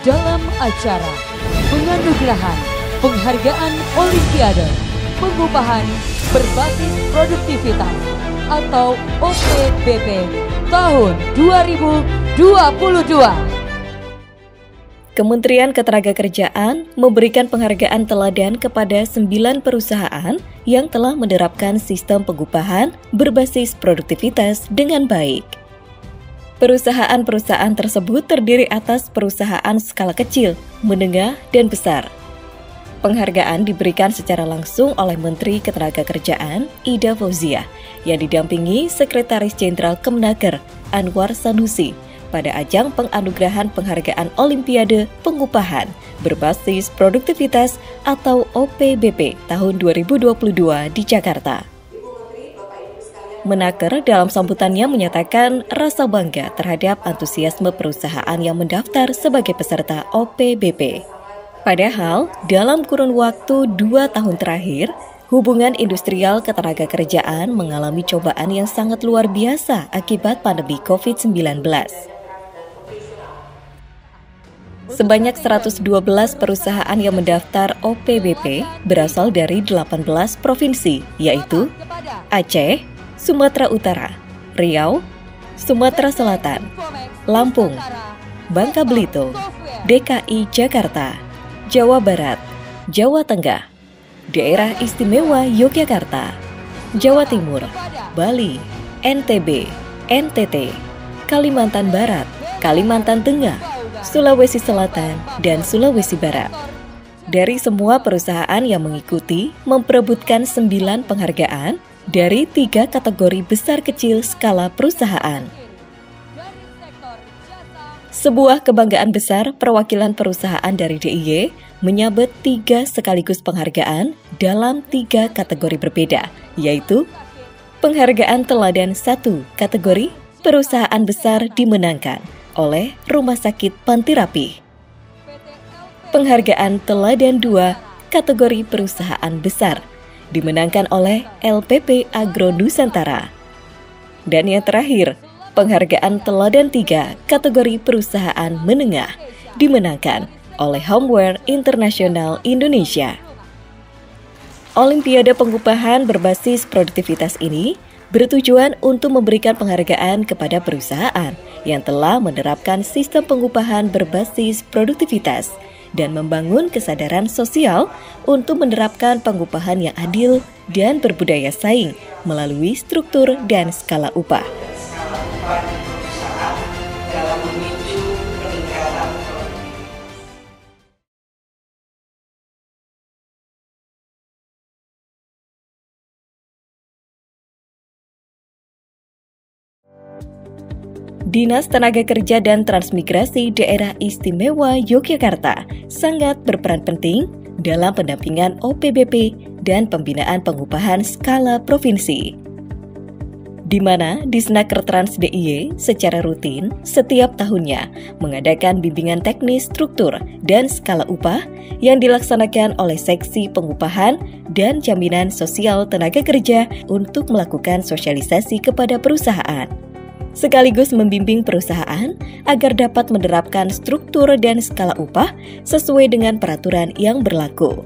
Dalam acara penganugerahan penghargaan Olimpiade Pengupahan Berbasis Produktivitas atau OPBP tahun 2022. Kementerian Ketenagakerjaan memberikan penghargaan teladan kepada 9 perusahaan yang telah menerapkan sistem pengupahan berbasis produktivitas dengan baik. Perusahaan-perusahaan tersebut terdiri atas perusahaan skala kecil, menengah, dan besar. Penghargaan diberikan secara langsung oleh Menteri Ketenagakerjaan Ida Fauziah yang didampingi Sekretaris Jenderal Kemenaker Anwar Sanusi pada ajang penganugerahan penghargaan Olimpiade Pengupahan Berbasis Produktivitas atau OPBP tahun 2022 di Jakarta. Menaker dalam sambutannya menyatakan rasa bangga terhadap antusiasme perusahaan yang mendaftar sebagai peserta OPBP. Padahal, dalam kurun waktu 2 tahun terakhir, hubungan industrial ketenagakerjaan mengalami cobaan yang sangat luar biasa akibat pandemi COVID-19. Sebanyak 112 perusahaan yang mendaftar OPBP berasal dari 18 provinsi, yaitu Aceh, Sumatera Utara, Riau, Sumatera Selatan, Lampung, Bangka Belitung, DKI Jakarta, Jawa Barat, Jawa Tengah, Daerah Istimewa Yogyakarta, Jawa Timur, Bali, NTB, NTT, Kalimantan Barat, Kalimantan Tengah, Sulawesi Selatan, dan Sulawesi Barat. Dari semua perusahaan yang mengikuti memperebutkan 9 penghargaan dari 3 kategori besar kecil skala perusahaan. Sebuah kebanggaan besar perwakilan perusahaan dari DIY menyabet 3 sekaligus penghargaan dalam 3 kategori berbeda, yaitu penghargaan teladan 1 kategori perusahaan besar dimenangkan oleh Rumah Sakit Pantirapi. Penghargaan teladan 2 kategori perusahaan besar dimenangkan oleh LPP Agro Nusantara. Dan yang terakhir, penghargaan teladan 3 kategori perusahaan menengah dimenangkan oleh Homeware International Indonesia. Olimpiade pengupahan berbasis produktivitas ini bertujuan untuk memberikan penghargaan kepada perusahaan yang telah menerapkan sistem pengupahan berbasis produktivitas dan membangun kesadaran sosial untuk menerapkan pengupahan yang adil dan berbudaya saing melalui struktur dan skala upah. Dinas Tenaga Kerja dan Transmigrasi Daerah Istimewa Yogyakarta sangat berperan penting dalam pendampingan OPBP dan pembinaan pengupahan skala provinsi, di mana Disnaker Trans DIY secara rutin setiap tahunnya mengadakan bimbingan teknis struktur dan skala upah yang dilaksanakan oleh Seksi Pengupahan dan Jaminan Sosial Tenaga Kerja untuk melakukan sosialisasi kepada perusahaan, sekaligus membimbing perusahaan agar dapat menerapkan struktur dan skala upah sesuai dengan peraturan yang berlaku.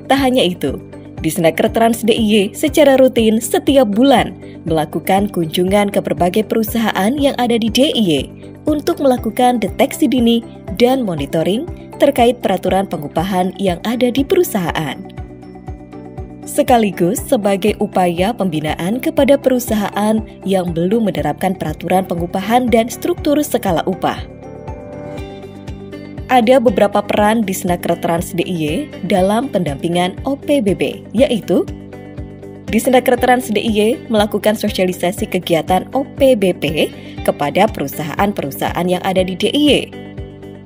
Tak hanya itu, Disnaker Trans DIY secara rutin setiap bulan melakukan kunjungan ke berbagai perusahaan yang ada di DIY untuk melakukan deteksi dini dan monitoring terkait peraturan pengupahan yang ada di perusahaan, sekaligus sebagai upaya pembinaan kepada perusahaan yang belum menerapkan peraturan pengupahan dan struktur skala upah. Ada beberapa peran Disnaker Trans DIY dalam pendampingan OPBP, yaitu Disnaker Trans DIY melakukan sosialisasi kegiatan OPBP kepada perusahaan-perusahaan yang ada di DIY.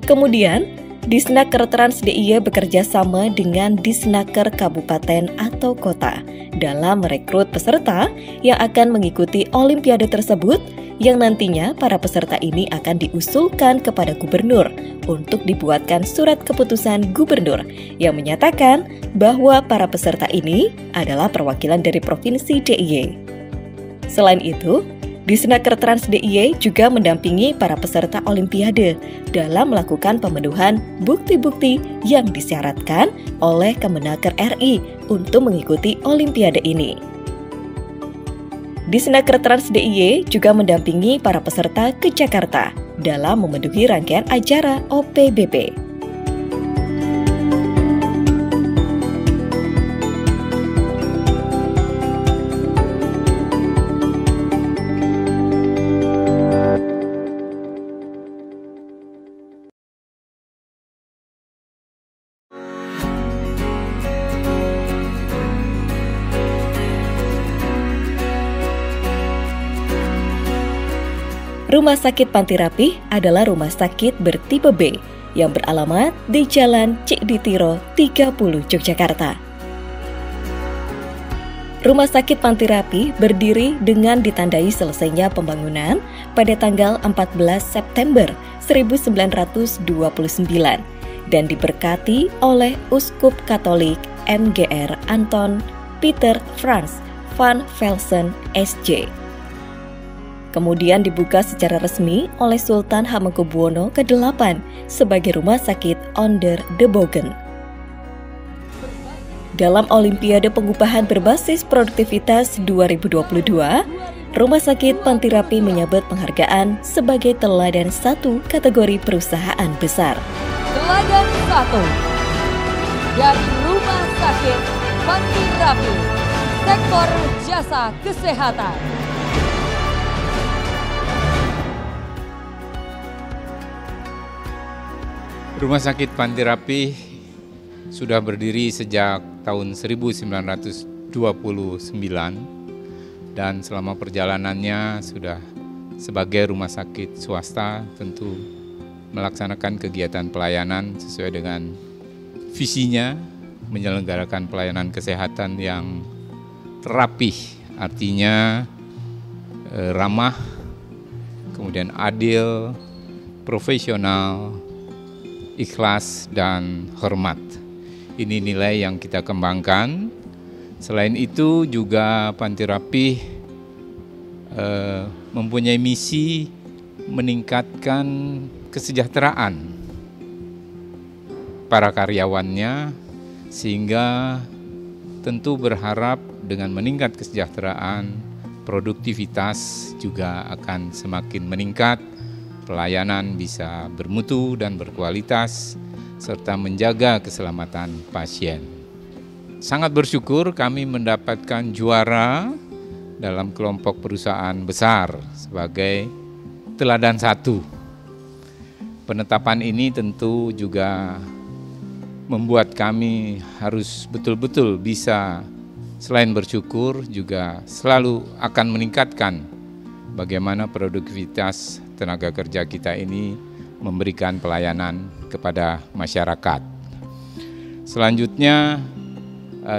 Kemudian, Disnaker Trans DIY bekerja sama dengan Disnaker Kabupaten atau Kota dalam merekrut peserta yang akan mengikuti Olimpiade tersebut, yang nantinya para peserta ini akan diusulkan kepada gubernur untuk dibuatkan surat keputusan gubernur yang menyatakan bahwa para peserta ini adalah perwakilan dari Provinsi DIY. Selain itu, Disnaker Trans DIY juga mendampingi para peserta Olimpiade dalam melakukan pemenuhan bukti-bukti yang disyaratkan oleh Kemenaker RI untuk mengikuti Olimpiade ini. Disnaker Trans DIY juga mendampingi para peserta ke Jakarta dalam memenuhi rangkaian acara OPBP. Rumah Sakit Panti Rapih adalah rumah sakit bertipe B yang beralamat di Jalan Cikditiro 30 Yogyakarta. Rumah Sakit Panti Rapih berdiri dengan ditandai selesainya pembangunan pada tanggal 14 September 1929 dan diberkati oleh Uskup Katolik MGR Anton Peter Frans van Velsen SJ. Kemudian dibuka secara resmi oleh Sultan Hamengkubuwono ke-8 sebagai Rumah Sakit Onder de Bogen. Dalam Olimpiade Pengupahan Berbasis Produktivitas 2022, Rumah Sakit Panti Rapih menyabet penghargaan sebagai teladan 1 kategori perusahaan besar. Teladan 1 dari Rumah Sakit Panti Rapih, sektor jasa kesehatan. Rumah Sakit Panti Rapih sudah berdiri sejak tahun 1929 dan selama perjalanannya sudah sebagai rumah sakit swasta tentu melaksanakan kegiatan pelayanan sesuai dengan visinya, menyelenggarakan pelayanan kesehatan yang rapih, artinya ramah, kemudian adil, profesional, ikhlas, dan hormat. Ini nilai yang kita kembangkan. Selain itu juga Panti Rapih mempunyai misi meningkatkan kesejahteraan para karyawannya, sehingga tentu berharap dengan meningkat kesejahteraan, produktivitas juga akan semakin meningkat, pelayanan bisa bermutu dan berkualitas, serta menjaga keselamatan pasien. Sangat bersyukur kami mendapatkan juara dalam kelompok perusahaan besar sebagai teladan 1. Penetapan ini tentu juga membuat kami harus betul-betul bisa selain bersyukur juga selalu akan meningkatkan bagaimana produktivitas tenaga kerja kita ini memberikan pelayanan kepada masyarakat. Selanjutnya,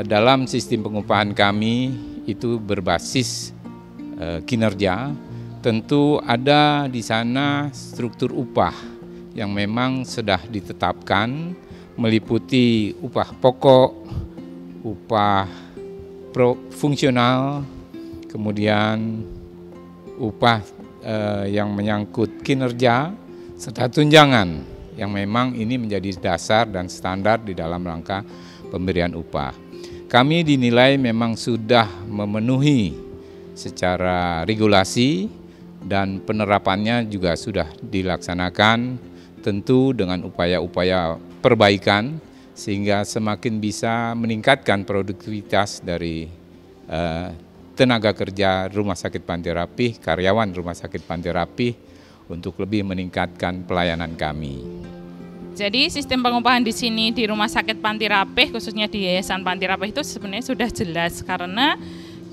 dalam sistem pengupahan kami itu berbasis kinerja, tentu ada di sana struktur upah yang memang sudah ditetapkan, meliputi upah pokok, upah fungsional, kemudian upah yang menyangkut kinerja, serta tunjangan yang memang ini menjadi dasar dan standar di dalam rangka pemberian upah. Kami dinilai memang sudah memenuhi secara regulasi dan penerapannya juga sudah dilaksanakan tentu dengan upaya-upaya perbaikan sehingga semakin bisa meningkatkan produktivitas dari tenaga kerja Rumah Sakit Panti Rapih, karyawan Rumah Sakit Panti Rapih untuk lebih meningkatkan pelayanan kami. Jadi sistem pengupahan di sini di Rumah Sakit Panti Rapih, khususnya di Yayasan Panti Rapih itu sebenarnya sudah jelas karena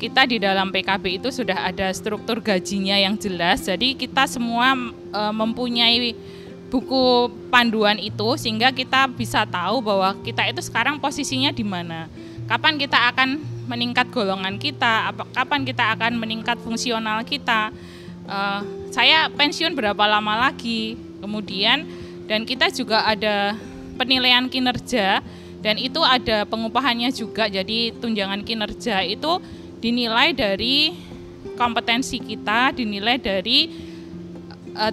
kita di dalam PKB itu sudah ada struktur gajinya yang jelas. Jadi kita semua mempunyai buku panduan itu sehingga kita bisa tahu bahwa kita itu sekarang posisinya di mana. Kapan kita akan meningkat golongan kita, kapan kita akan meningkat fungsional kita. Saya pensiun berapa lama lagi. Kemudian dan kita juga ada penilaian kinerja dan itu ada pengupahannya juga. Jadi tunjangan kinerja itu dinilai dari kompetensi kita, dinilai dari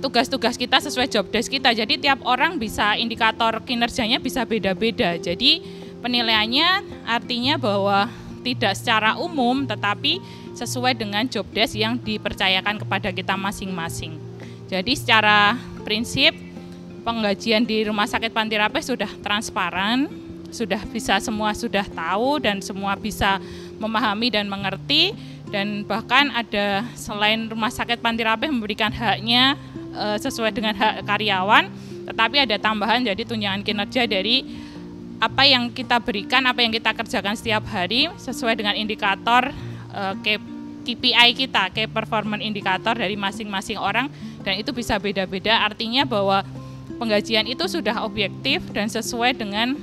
tugas-tugas kita sesuai job desk kita. Jadi tiap orang bisa indikator kinerjanya bisa beda-beda. Jadi penilaiannya artinya bahwa tidak secara umum tetapi sesuai dengan job desk yang dipercayakan kepada kita masing-masing. Jadi secara prinsip penggajian di Rumah Sakit Panti Rapih sudah transparan, sudah bisa semua sudah tahu dan semua bisa memahami dan mengerti. Dan bahkan ada selain Rumah Sakit Panti Rapih memberikan haknya sesuai dengan hak karyawan, tetapi ada tambahan jadi tunjangan kinerja dari apa yang kita berikan, apa yang kita kerjakan setiap hari sesuai dengan indikator KPI kita, Key Performance Indicator dari masing-masing orang dan itu bisa beda-beda. Artinya bahwa penggajian itu sudah objektif dan sesuai dengan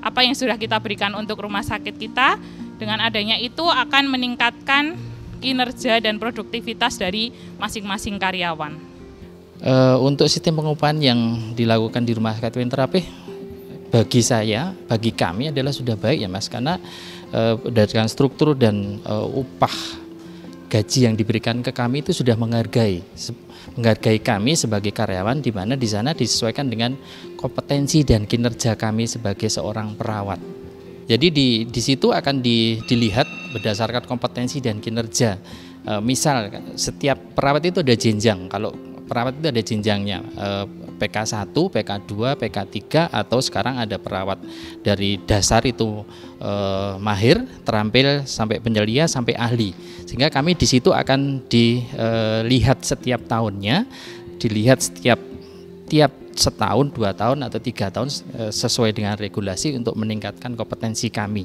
apa yang sudah kita berikan untuk rumah sakit kita. Dengan adanya itu akan meningkatkan kinerja dan produktivitas dari masing-masing karyawan. Untuk sistem pengupahan yang dilakukan di Rumah Sakit Panti Rapih, bagi saya, bagi kami adalah sudah baik ya Mas, karena berdasarkan struktur dan upah gaji yang diberikan ke kami itu sudah menghargai kami sebagai karyawan, di mana di sana disesuaikan dengan kompetensi dan kinerja kami sebagai seorang perawat. Jadi di situ akan dilihat berdasarkan kompetensi dan kinerja. Misal setiap perawat itu ada jenjang. Kalau perawat itu ada jenjangnya, PK1, PK2, PK3 atau sekarang ada perawat dari dasar itu mahir, terampil sampai penyelia sampai ahli. Sehingga kami di situ akan dilihat setiap tahunnya, dilihat tiap setahun, 2 tahun atau 3 tahun sesuai dengan regulasi untuk meningkatkan kompetensi kami.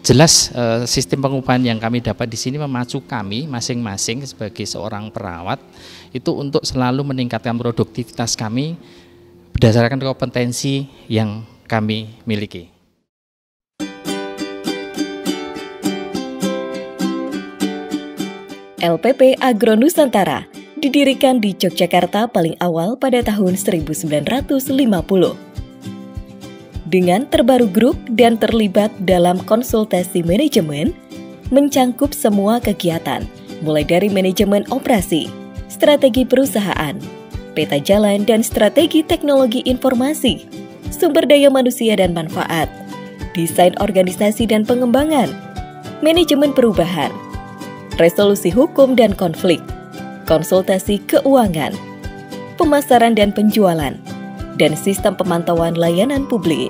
Jelas sistem pengupahan yang kami dapat di sini memacu kami masing-masing sebagai seorang perawat itu untuk selalu meningkatkan produktivitas kami berdasarkan kompetensi yang kami miliki. LPP Agro Nusantara didirikan di Yogyakarta paling awal pada tahun 1950. Dengan terbaru grup dan terlibat dalam konsultasi manajemen, mencangkup semua kegiatan, mulai dari manajemen operasi, strategi perusahaan, peta jalan dan strategi teknologi informasi, sumber daya manusia dan manfaat, desain organisasi dan pengembangan, manajemen perubahan, resolusi hukum dan konflik, konsultasi keuangan, pemasaran dan penjualan, dan sistem pemantauan layanan publik.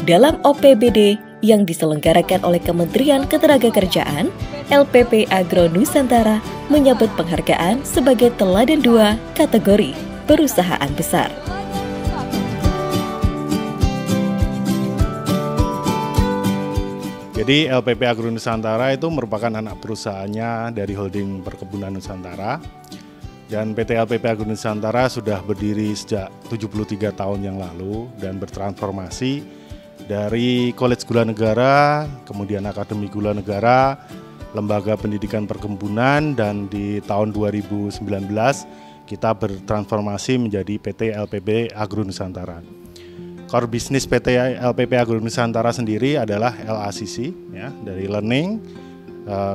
Dalam OPBD yang diselenggarakan oleh Kementerian Ketenagakerjaan, LPP Agro Nusantara menyabet penghargaan sebagai teladan 2 kategori perusahaan besar. Jadi LPP Agro Nusantara itu merupakan anak perusahaannya dari Holding Perkebunan Nusantara. Dan PT LPP Agro Nusantara sudah berdiri sejak 73 tahun yang lalu dan bertransformasi dari College Gula Negara, kemudian Akademi Gula Negara, Lembaga Pendidikan Perkebunan, dan di tahun 2019 kita bertransformasi menjadi PT LPP Agro Nusantara. Core bisnis PT LPP Agro Nusantara sendiri adalah LACC, ya, dari learning,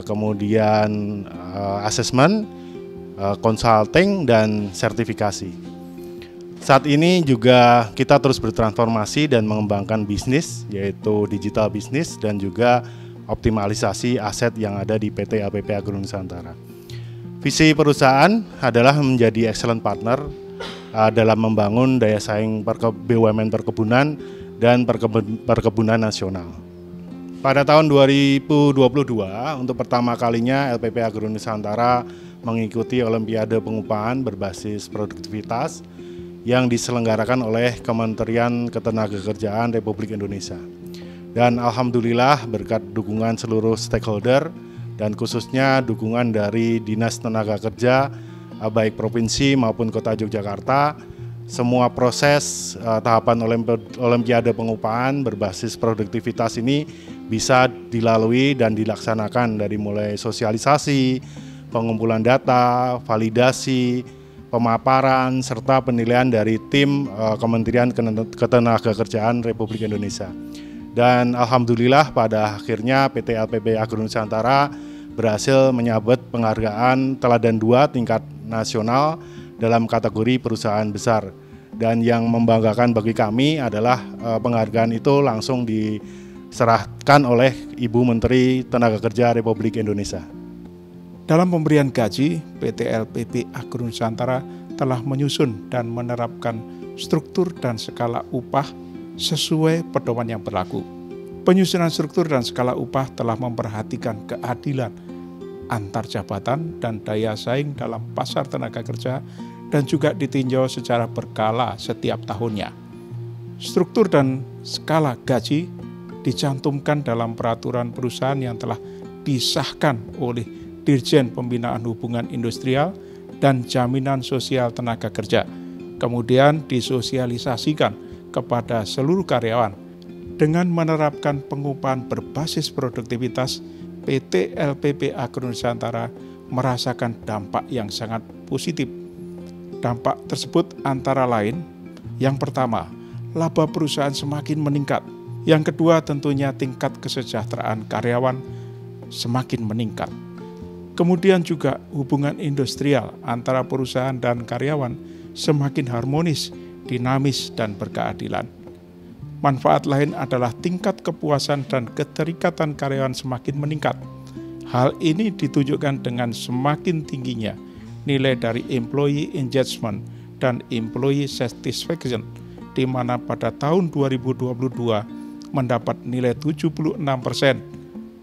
kemudian assessment, consulting, dan sertifikasi. Saat ini juga kita terus bertransformasi dan mengembangkan bisnis, yaitu digital bisnis dan juga optimalisasi aset yang ada di PT LPP Agro Nusantara. Visi perusahaan adalah menjadi excellent partner dalam membangun daya saing BUMN perkebunan dan perkebunan nasional. Pada tahun 2022, untuk pertama kalinya LPP Agro Nusantara mengikuti Olimpiade Pengupahan berbasis produktivitas yang diselenggarakan oleh Kementerian Ketenagakerjaan Republik Indonesia. Dan alhamdulillah berkat dukungan seluruh stakeholder dan khususnya dukungan dari Dinas Tenaga Kerja, baik provinsi maupun Kota Yogyakarta. Semua proses tahapan Olimpiade Pengupahan berbasis produktivitas ini bisa dilalui dan dilaksanakan dari mulai sosialisasi, pengumpulan data, validasi, pemaparan, serta penilaian dari tim Kementerian Ketenagakerjaan Republik Indonesia. Dan alhamdulillah pada akhirnya PT LPP Agro Nusantara berhasil menyabet penghargaan Teladan 2 tingkat nasional dalam kategori perusahaan besar. Dan yang membanggakan bagi kami adalah penghargaan itu langsung diserahkan oleh Ibu Menteri Tenaga Kerja Republik Indonesia. Dalam pemberian gaji, PT LPP Agro Nusantara telah menyusun dan menerapkan struktur dan skala upah sesuai pedoman yang berlaku. Penyusunan struktur dan skala upah telah memperhatikan keadilan antar jabatan dan daya saing dalam pasar tenaga kerja dan juga ditinjau secara berkala setiap tahunnya. Struktur dan skala gaji dicantumkan dalam peraturan perusahaan yang telah disahkan oleh Dirjen Pembinaan Hubungan Industrial dan Jaminan Sosial Tenaga Kerja, kemudian disosialisasikan kepada seluruh karyawan. Dengan menerapkan pengupahan berbasis produktivitas, PT LPP Agro Nusantara merasakan dampak yang sangat positif. Dampak tersebut antara lain, yang pertama, laba perusahaan semakin meningkat. Yang kedua, tentunya tingkat kesejahteraan karyawan semakin meningkat. Kemudian juga hubungan industrial antara perusahaan dan karyawan semakin harmonis, dinamis, dan berkeadilan. Manfaat lain adalah tingkat kepuasan dan keterikatan karyawan semakin meningkat. Hal ini ditunjukkan dengan semakin tingginya nilai dari employee engagement dan employee satisfaction, di mana pada tahun 2022 mendapat nilai 76%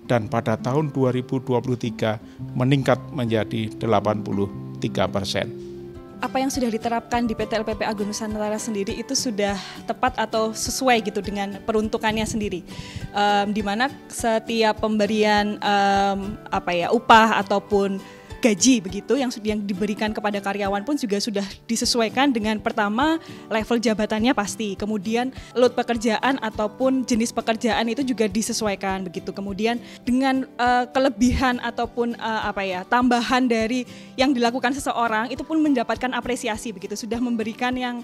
dan pada tahun 2023 meningkat menjadi 83%. Apa yang sudah diterapkan di PT LPP Agro Nusantara sendiri itu sudah tepat atau sesuai gitu dengan peruntukannya sendiri, di mana setiap pemberian upah ataupun gaji begitu yang diberikan kepada karyawan pun juga sudah disesuaikan dengan pertama level jabatannya pasti, kemudian load pekerjaan ataupun jenis pekerjaan itu juga disesuaikan begitu, kemudian dengan kelebihan ataupun tambahan dari yang dilakukan seseorang itu pun mendapatkan apresiasi begitu, sudah memberikan yang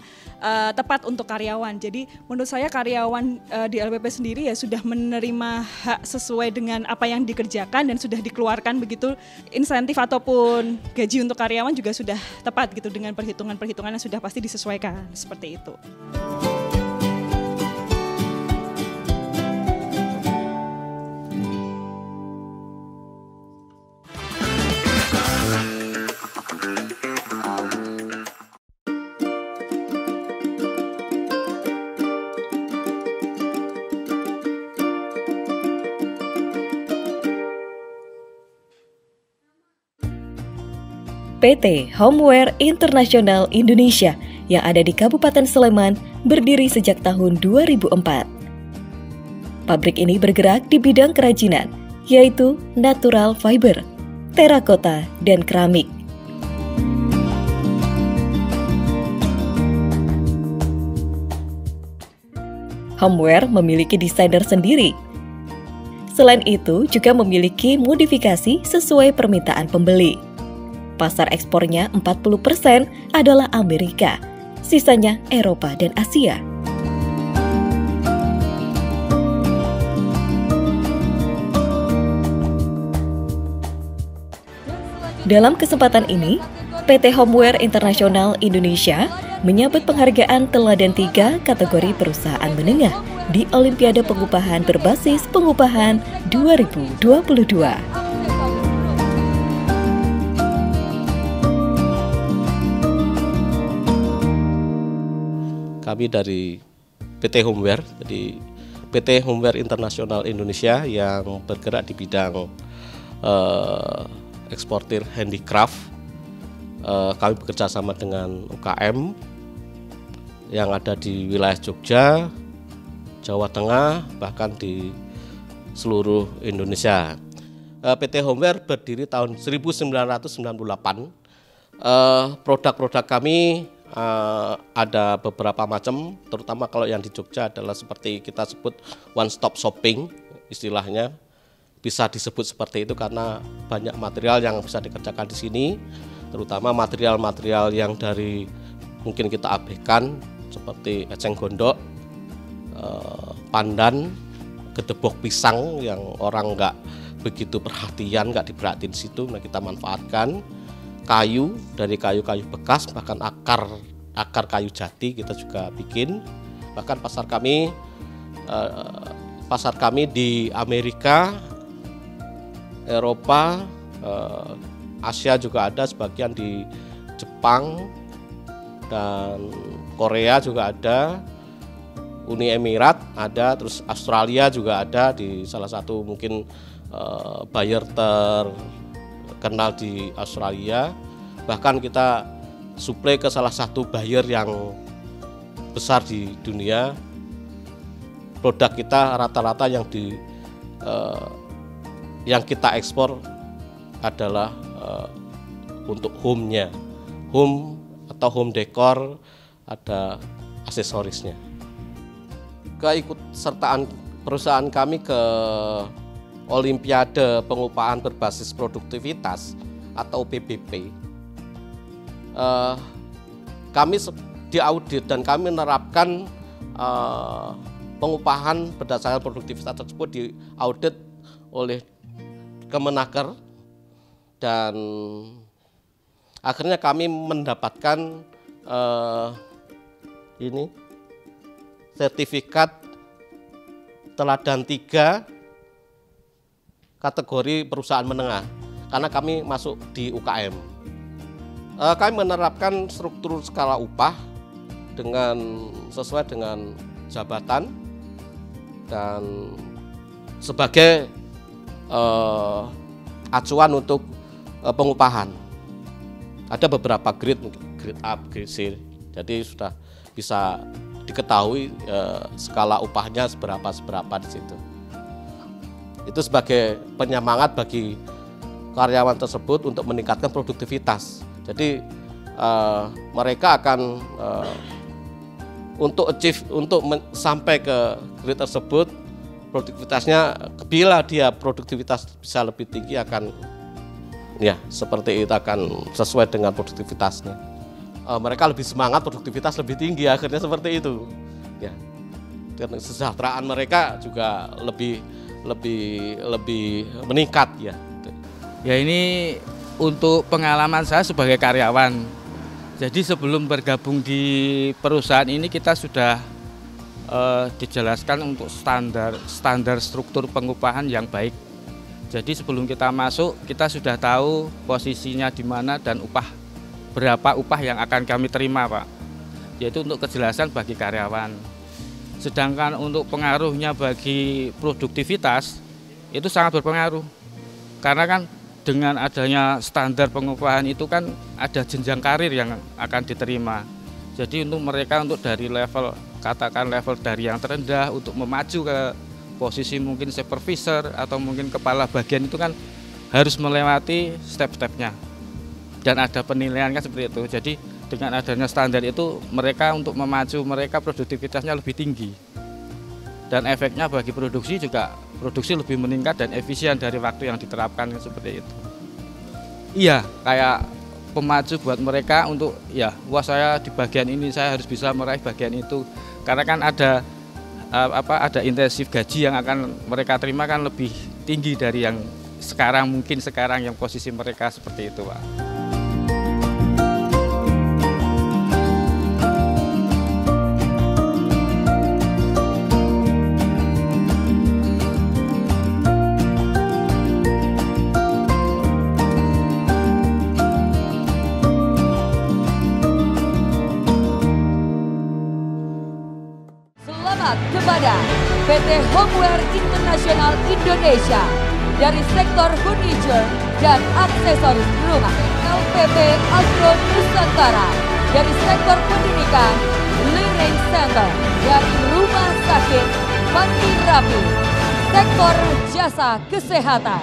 tepat untuk karyawan. Jadi menurut saya karyawan di LPP sendiri ya sudah menerima hak sesuai dengan apa yang dikerjakan dan sudah dikeluarkan begitu insentif ataupun gaji untuk karyawan juga sudah tepat gitu dengan perhitungan-perhitungan yang sudah pasti disesuaikan seperti itu. PT Homeware International Indonesia yang ada di Kabupaten Sleman berdiri sejak tahun 2004. Pabrik ini bergerak di bidang kerajinan, yaitu natural fiber, terakota, dan keramik. Homeware memiliki desainer sendiri. Selain itu, juga memiliki modifikasi sesuai permintaan pembeli. Pasar ekspornya 40% adalah Amerika, sisanya Eropa dan Asia. Dalam kesempatan ini, PT Homeware International Indonesia menyabet penghargaan Teladan 3 kategori perusahaan menengah di Olimpiade Pengupahan Berbasis Pengupahan 2022. Kami dari PT Homeware, jadi PT Homeware International Indonesia yang bergerak di bidang eksportir handicraft. Kami bekerja sama dengan UKM yang ada di wilayah Jogja, Jawa Tengah, bahkan di seluruh Indonesia. PT Homeware berdiri tahun 1998 Produk-produk kami ada beberapa macam, terutama kalau yang di Jogja adalah seperti kita sebut one stop shopping istilahnya. Bisa disebut seperti itu karena banyak material yang bisa dikerjakan di sini, terutama material-material yang dari mungkin kita abaikan seperti eceng gondok, pandan, gedebok pisang yang orang nggak begitu perhatian, nggak diperhatiin di situ, nah kita manfaatkan. Kayu dari kayu-kayu bekas, bahkan akar kayu jati kita juga bikin. Bahkan pasar kami di Amerika, Eropa, Asia juga ada, sebagian di Jepang dan Korea juga ada, Uni Emirat ada, terus Australia juga ada di salah satu mungkin buyer terkenal di Australia. Bahkan kita suplai ke salah satu buyer yang besar di dunia. Produk kita rata-rata yang kita ekspor adalah untuk home-nya, home atau home decor, ada aksesorisnya. Keikutsertaan perusahaan kami ke Olimpiade Pengupahan Berbasis Produktivitas atau PBP, kami diaudit dan kami menerapkan pengupahan berdasarkan produktivitas tersebut diaudit oleh Kemenaker, dan akhirnya kami mendapatkan ini sertifikat teladan 3 kategori perusahaan menengah karena kami masuk di UKM. Kami menerapkan struktur skala upah sesuai dengan jabatan dan sebagai acuan untuk pengupahan. Ada beberapa grade A, grade C, jadi sudah bisa diketahui skala upahnya seberapa di situ. Itu sebagai penyemangat bagi karyawan tersebut untuk meningkatkan produktivitas. Jadi mereka akan sampai ke grade tersebut, produktivitasnya bila dia produktivitas bisa lebih tinggi akan seperti itu, akan sesuai dengan produktivitasnya. Mereka lebih semangat, produktivitas lebih tinggi, akhirnya seperti itu. Ya. Dan kesejahteraan mereka juga lebih meningkat ya. Ya, ini untuk pengalaman saya sebagai karyawan. Jadi sebelum bergabung di perusahaan ini kita sudah dijelaskan untuk standar struktur pengupahan yang baik. Jadi sebelum kita masuk kita sudah tahu posisinya di mana dan berapa upah yang akan kami terima, Pak. Yaitu untuk kejelasan bagi karyawan. Sedangkan untuk pengaruhnya bagi produktivitas itu sangat berpengaruh. Karena kan dengan adanya standar pengupahan itu kan ada jenjang karir yang akan diterima. Jadi untuk mereka dari level dari yang terendah untuk memacu ke posisi mungkin supervisor atau mungkin kepala bagian itu kan harus melewati step-stepnya. Dan ada penilaian kan seperti itu. Jadi dengan adanya standar itu mereka untuk memacu mereka produktivitasnya lebih tinggi. Dan efeknya bagi produksi lebih meningkat dan efisien dari waktu yang diterapkan seperti itu. Iya, kayak pemacu buat mereka untuk saya di bagian ini saya harus bisa meraih bagian itu. Karena kan ada intensif gaji yang akan mereka terima kan lebih tinggi dari yang sekarang yang posisi mereka seperti itu, Pak. Kepada PT Homeware International Indonesia dari sektor furniture dan aksesoris rumah, LPP Agro Nusantara dari sektor pendidikan, Learning Center dari Rumah Sakit Panti Rapi, sektor jasa kesehatan